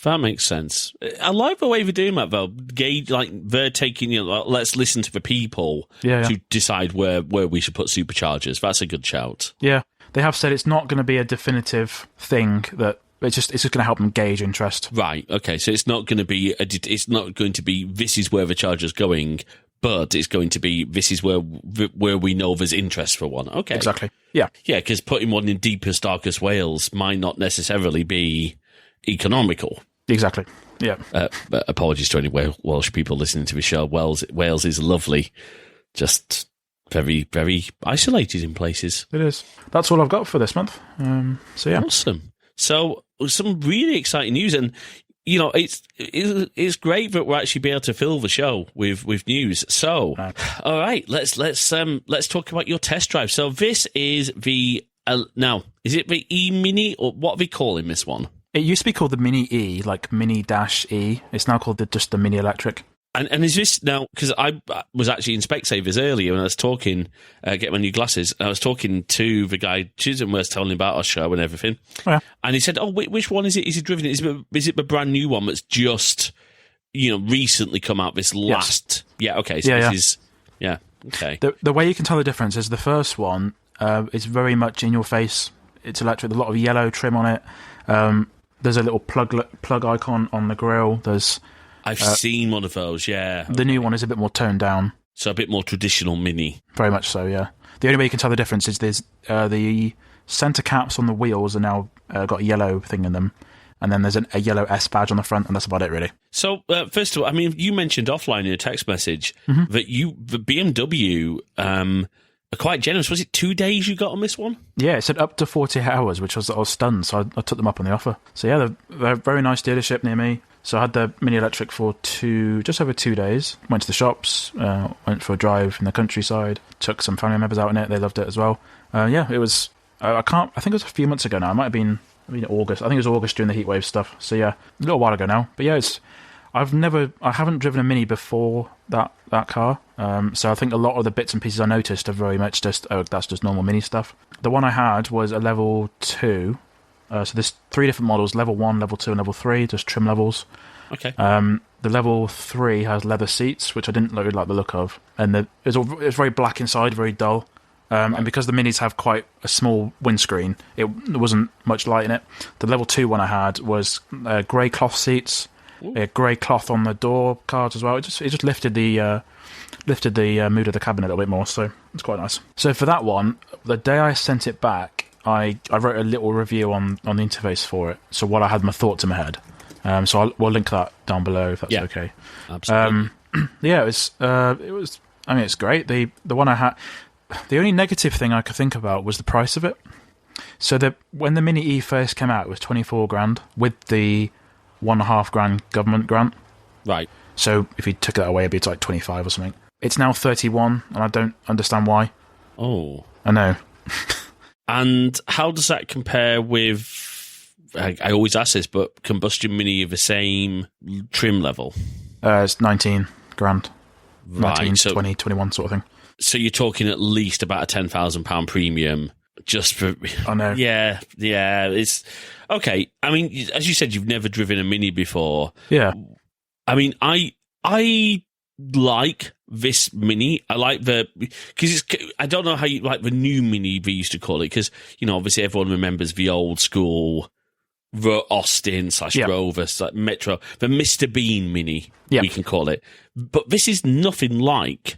That makes sense. I like the way they're doing that, though. They're taking, let's listen to the people to decide where we should put superchargers. That's a good shout. Yeah, they have said it's not going to be a definitive thing, that it's just going to help them gauge interest. Right. Okay. So it's not going to be this is where the charger's going, but it's going to be this is where we know there's interest for one. Okay. Exactly. Yeah. Yeah, because putting one in deepest, darkest Wales might not necessarily be economical. Exactly. Yeah. Apologies to any Welsh people listening to the show. Wales is lovely, just very, very isolated in places. It is. That's all I've got for this month. So yeah. Awesome. So some really exciting news, and it's great that we'll actually be able to fill the show with news. So, all right, let's talk about your test drive. So this is the now, is it the E-Mini, or what are they calling this one? It used to be called the Mini E, like Mini-E. It's now called just the Mini Electric. And is this now, because I was actually in Specsavers earlier when I was talking, getting my new glasses, and I was talking to the guy, Chisholm was telling him about our show and everything. Oh, yeah. And he said, which one is it? Is he driven it? Is it the brand new one that's just, recently come out this last? Yes. Yeah, okay. So this is, okay. The way you can tell the difference is the first one is very much in your face. It's electric, there's a lot of yellow trim on it. There's a little plug icon on the grille. I've seen one of those, yeah. The new one is a bit more toned down. So a bit more traditional Mini. Very much so, yeah. The only way you can tell the difference is there's the centre caps on the wheels are now got a yellow thing in them. And then there's a yellow S badge on the front, and that's about it, really. So, first of all, I mean, you mentioned offline in a text message that the BMW are quite generous. Was it 2 days you got on this one? Yeah, it said up to 40 hours, which I was stunned, so I took them up on the offer. So yeah, they're a very nice dealership near me. So I had the Mini Electric for just over 2 days. Went to the shops, went for a drive in the countryside, took some family members out in it. They loved it as well. Yeah, it was. I think it was a few months ago now. It might have been August. I think it was August during the heatwave stuff. So yeah, a little while ago now. But yeah, I haven't driven a Mini before that car. So I think a lot of the bits and pieces I noticed are very much just, that's just normal Mini stuff. The one I had was a level 2. So there's 3 different models: level 1, level 2, and level 3. Just trim levels. Okay. The level 3 has leather seats, which I didn't really like the look of, and it's very black inside, very dull. And because the Minis have quite a small windscreen, there wasn't much light in it. The level 2 one I had was grey cloth seats, grey cloth on the door cards as well. It just lifted the mood of the cabin a little bit more, so it's quite nice. So for that one, the day I sent it back, I wrote a little review on the interface for it, so what I had my thoughts in my head. So we'll link that down below if that's okay. Absolutely. Yeah, it was. I mean, it's great. The one I had. The only negative thing I could think about was the price of it. So when the Mini E first came out, it was 24 grand with the $1.5 grand government grant. Right. So if you took that away, it'd be like 25 or something. It's now 31, and I don't understand why. Oh, I know. And how does that compare with? I always ask this, but combustion Mini of the same trim level? It's 19 grand. Right. 19, 20, 21 sort of thing. So you're talking at least about a £10,000 premium just for. I know. Yeah. It's okay. I mean, as you said, you've never driven a Mini before. Yeah. I mean, I like this Mini. I like because I don't know how you like the new Mini we used to call it, because obviously everyone remembers the old school Austin / Rover / Metro, the Mr. Bean Mini, we can call it. But this is nothing like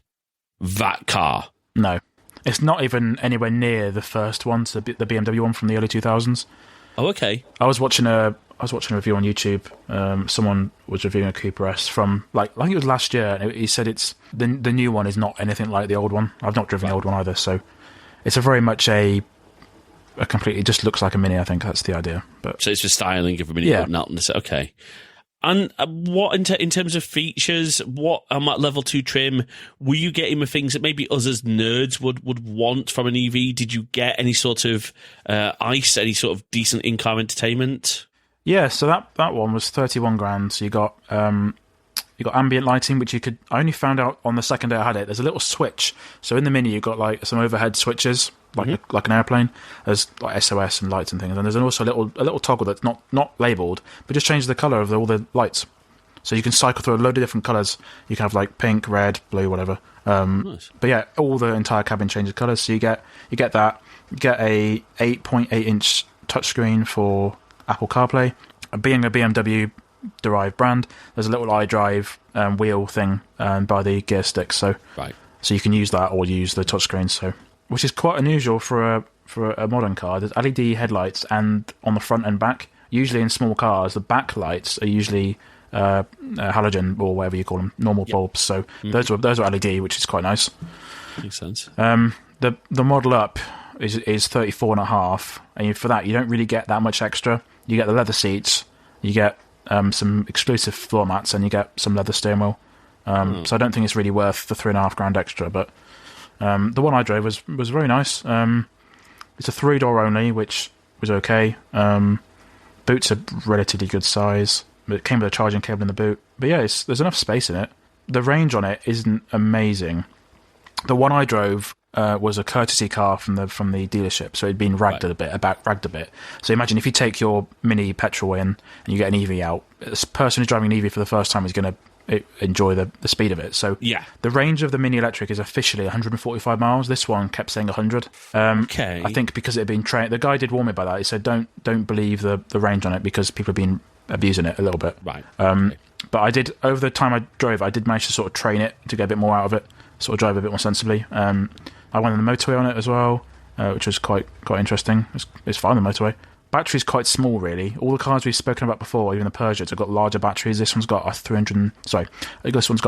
that car. No, it's not even anywhere near the first one, so the BMW one from the early 2000s. Oh, okay. I was watching a review on YouTube. Someone was reviewing a Cooper S from I think it was last year, and he said it's the new one is not anything like the old one. I've not driven the old one either, so it's a very much a completely just looks like a Mini. I think that's the idea. But so it's the styling of a Mini, but not okay. And what in terms of features, what at level 2 trim, were you getting the things that maybe us as nerds would want from an EV? Did you get any sort of ICE, any sort of decent in-car entertainment? Yeah, so that one was 31 grand. So you got ambient lighting, which I only found out on the second day I had it. There's a little switch. So in the Mini, you've got like some overhead switches, like an airplane. There's like SOS and lights and things. And there's also a little toggle that's not labelled, but just changes the colour of all the lights. So you can cycle through a load of different colours. You can have like pink, red, blue, whatever. Nice. But yeah, all the entire cabin changes colours. So you get that. You get a 8.8 inch touchscreen for Apple CarPlay. Being a BMW derived brand, there's a little iDrive wheel thing by the gear stick, so you can use that or use the touchscreen. So, which is quite unusual for a modern car. There's LED headlights and on the front and back. Usually in small cars, the back lights are usually halogen or whatever you call them, normal bulbs. So those are LED, which is quite nice. Makes sense. The Model Up is 34.5, and for that you don't really get that much extra. You get the leather seats, you get some exclusive floor mats, and you get some leather steering wheel. So I don't think it's really worth the $3,500 extra. But the one I drove was very nice. It's a 3-door only, which was okay. Boot's a relatively good size. It came with a charging cable in the boot. But yeah, there's enough space in it. The range on it isn't amazing. The one I drove was a courtesy car from the dealership, so it'd been ragged a bit. So imagine if you take your Mini petrol in and you get an EV out, this person who's driving an EV for the first time is going to enjoy the speed of it. So yeah, the range of the Mini Electric is officially 145 miles. This one kept saying 100. Okay. I think because it had been trained. The guy did warn me about that. He said don't believe the range on it because people have been abusing it a little bit. Right. But I did, over the time I drove, I did manage to sort of train it to get a bit more out of it, sort of drive a bit more sensibly. I went on the motorway on it as well, which was quite interesting. It's fine on the motorway. Battery's quite small, really. All the cars we've spoken about before, even the Peugeots, have got larger batteries. This one's got a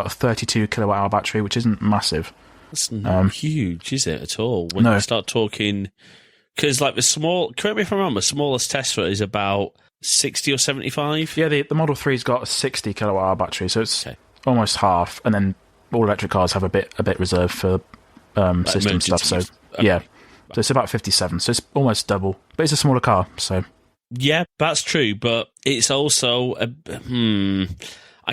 32 kilowatt hour battery, which isn't massive. That's not huge, is it, at all? When you start talking, because like correct me if I'm wrong, the smallest Tesla is about 60 or 75. Yeah, the Model 3's got a 60 kilowatt hour battery, so it's almost half. And then all electric cars have a bit reserved for system stuff. So yeah. So it's about 57, so it's almost double. But it's a smaller car, so... Yeah, that's true, but it's also... I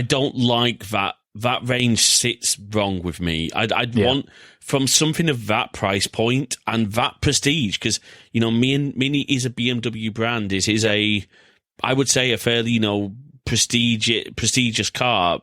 don't like that. That range sits wrong with me. I'd want, from something of that price point and that prestige, because, Mini is a BMW brand. It is I would say, a fairly, prestigious car.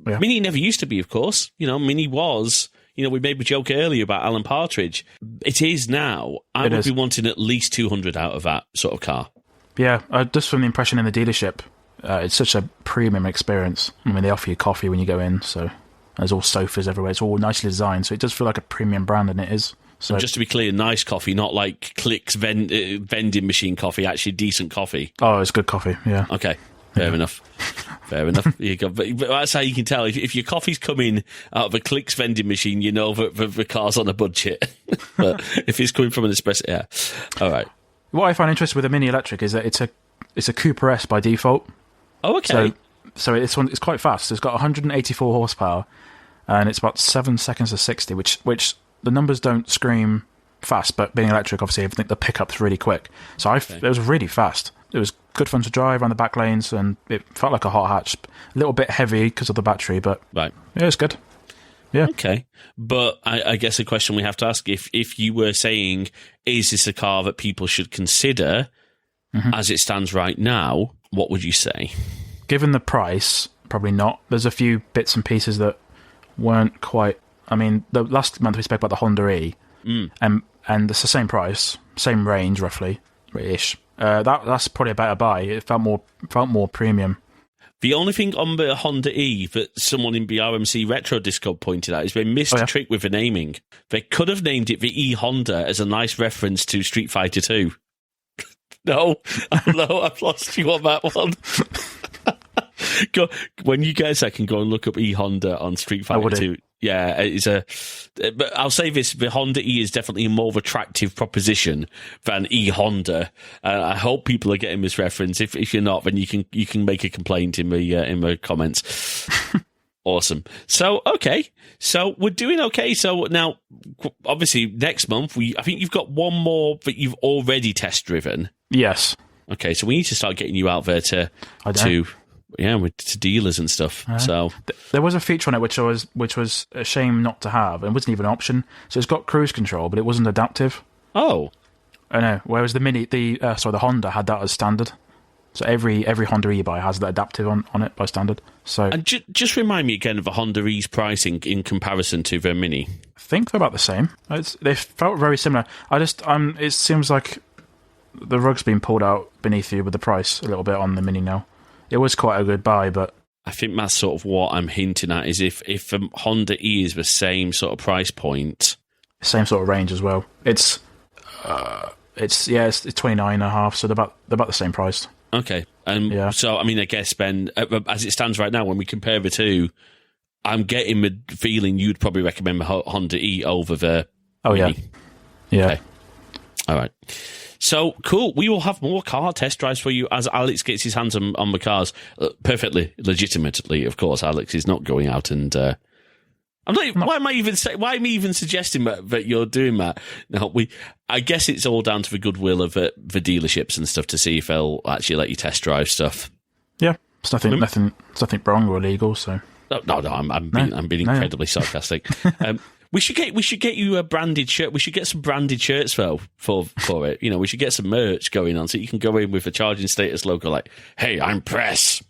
Yeah. Mini never used to be, of course. Mini was... we made a joke earlier about Alan Partridge. It is now. I would be wanting at least 200 out of that sort of car. Yeah, just from the impression in the dealership, it's such a premium experience. I mean, they offer you coffee when you go in, so there's all sofas everywhere. It's all nicely designed, so it does feel like a premium brand, and it is. So, and just to be clear, nice coffee, not like Click's vending machine coffee, actually decent coffee. Oh, it's good coffee, yeah. Okay. Fair enough. You go, but that's how you can tell. If your coffee's coming out of a Clicks vending machine, you know that the car's on a budget. But if it's coming from an espresso, yeah. All right. What I find interesting with the Mini Electric is that it's a Cooper S by default. Oh, okay. So it's quite fast. It's got 184 horsepower, and it's about 7 seconds to 60, which the numbers don't scream fast, but being electric, obviously, I think the pickup's really quick. So it was really fast. It was good fun to drive around the back lanes, and it felt like a hot hatch. A little bit heavy because of the battery, but right. Yeah, it's good. Yeah. Okay. But I guess the question we have to ask, if you were saying, is this a car that people should consider as it stands right now, what would you say? Given the price, probably not. There's a few bits and pieces that weren't quite... I mean, the last month we spoke about the Honda E, and it's the same price, same range, roughly-ish. That's probably a better buy. It felt more premium. The only thing on the Honda E that someone in BRMC Retro Discord pointed out is they missed a trick with the naming. They could have named it the E Honda as a nice reference to Street Fighter 2. No, I've lost you on that one. When you get a second, go and look up E Honda on Street Fighter 2. Yeah, but I'll say this: the Honda E is definitely a more attractive proposition than E Honda. I hope people are getting this reference. If you're not, then you can make a complaint in the comments. Awesome. So okay, so we're doing okay. So now, obviously, next month I think you've got one more that you've already test driven. Yes. Okay, so we need to start getting you out there to dealers and stuff. So there was a feature on it which was a shame not to have, and it wasn't even an option. So it's got cruise control, but it wasn't adaptive. Oh, I know. Whereas the Honda had that as standard. So every Honda E-Buy has that adaptive on it by standard. So and just remind me again of the Honda E's pricing in comparison to the Mini. I think they're about the same. They felt very similar. It seems like the rug's been pulled out beneath you with the price a little bit on the Mini now. It was quite a good buy, but I think that's sort of what I'm hinting at, is if the Honda E is the same sort of price point, same sort of range as well. It's 29.5, so they're about the same price. Okay, so I mean, I guess Ben, as it stands right now, when we compare the two, I'm getting the feeling you'd probably recommend the Honda E over the Mini. Yeah. Okay. All right. So, cool. We will have more car test drives for you as Alex gets his hands on the cars. Perfectly legitimately, of course. Alex is not going out and... Why am I even suggesting that you're doing that? No, I guess it's all down to the goodwill of the dealerships and stuff to see if they'll actually let you test drive stuff. Yeah, it's nothing wrong or illegal. So no, I'm being incredibly sarcastic. We should get you a branded shirt. We should get some branded shirts though for it. You know, we should get some merch going on so you can go in with a Charging Status logo, like, "Hey, I'm Press."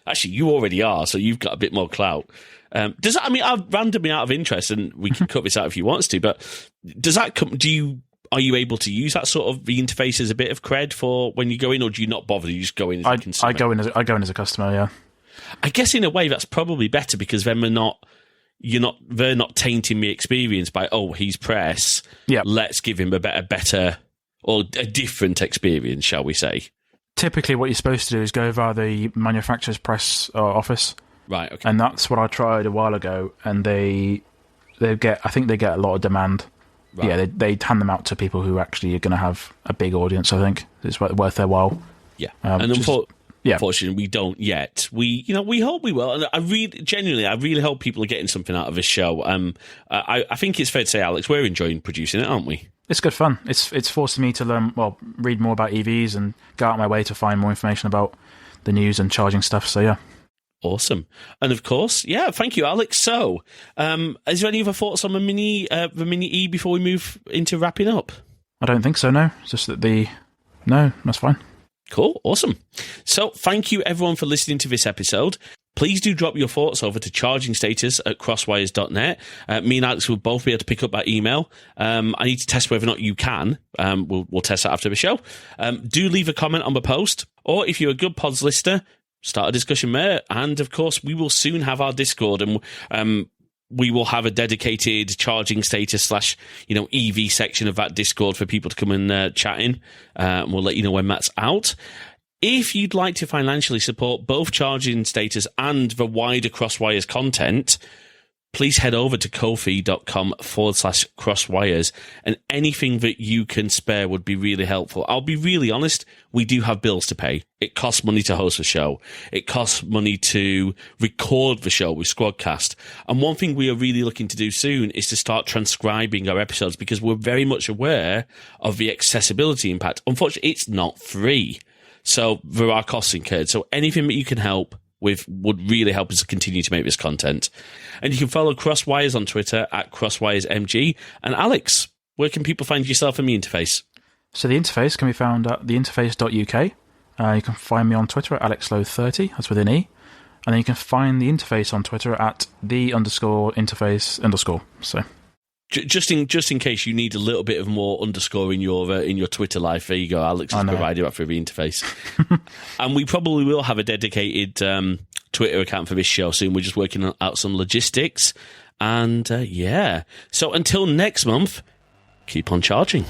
Actually, you already are, so you've got a bit more clout. Does that? I mean, I've randomly out of interest, and we can cut this out if you want to. But does that come? Are you able to use that sort of the interface as a bit of cred for when you go in, or do you not bother? You just go in as a consumer? I go in as a customer. Yeah. I guess in a way that's probably better because then they're not tainting the experience by, oh, he's Press. Yeah. Let's give him a better or a different experience, shall we say? Typically, what you're supposed to do is go via the manufacturer's press office. Right, okay. And that's what I tried a while ago, and I think they get a lot of demand. Right. Yeah, they hand them out to people who actually are going to have a big audience. I think it's worth their while. Yeah, and unfortunately, we don't yet. We hope we will, and I really hope people are getting something out of this show. I think it's fair to say, Alex, we're enjoying producing it, aren't we? It's good fun. It's forcing me to read more about EVs and go out my way to find more information about the news and charging stuff. So yeah. Awesome. And of course, yeah, thank you, Alex. So, is there any other thoughts on the Mini E before we move into wrapping up? I don't think so, no. Just that no, that's fine. Cool, awesome. So, thank you everyone for listening to this episode. Please do drop your thoughts over to chargingstatus@crosswires.net. Me and Alex will both be able to pick up that email. I need to test whether or not you can. We'll test that after the show. Do leave a comment on the post, or if you're a good pods listener, start a discussion there. And of course, we will soon have our Discord, and we will have a dedicated Charging Status / EV section of that Discord for people to come and chat in. We'll let you know when that's out. If you'd like to financially support both Charging Status and the wider Crosswires content, please head over to ko-fi.com/crosswires, and anything that you can spare would be really helpful. I'll be really honest, we do have bills to pay. It costs money to host the show. It costs money to record the show with Squadcast. And one thing we are really looking to do soon is to start transcribing our episodes, because we're very much aware of the accessibility impact. Unfortunately, it's not free. So there are costs incurred. So anything that you can help with would really help us continue to make this content. And you can follow Crosswires on Twitter @CrosswiresMG. And Alex, where can people find yourself and the interface? So the interface can be found at theinterface.uk. You can find me on Twitter at AlexLow30, that's with an E. And then you can find the interface on Twitter at _interface_. So just in case you need a little bit of more underscore in your Twitter life, there you go. Alex has provided that for the interface. And we probably will have a dedicated Twitter account for this show soon. We're just working out some logistics. And yeah. So until next month, keep on charging.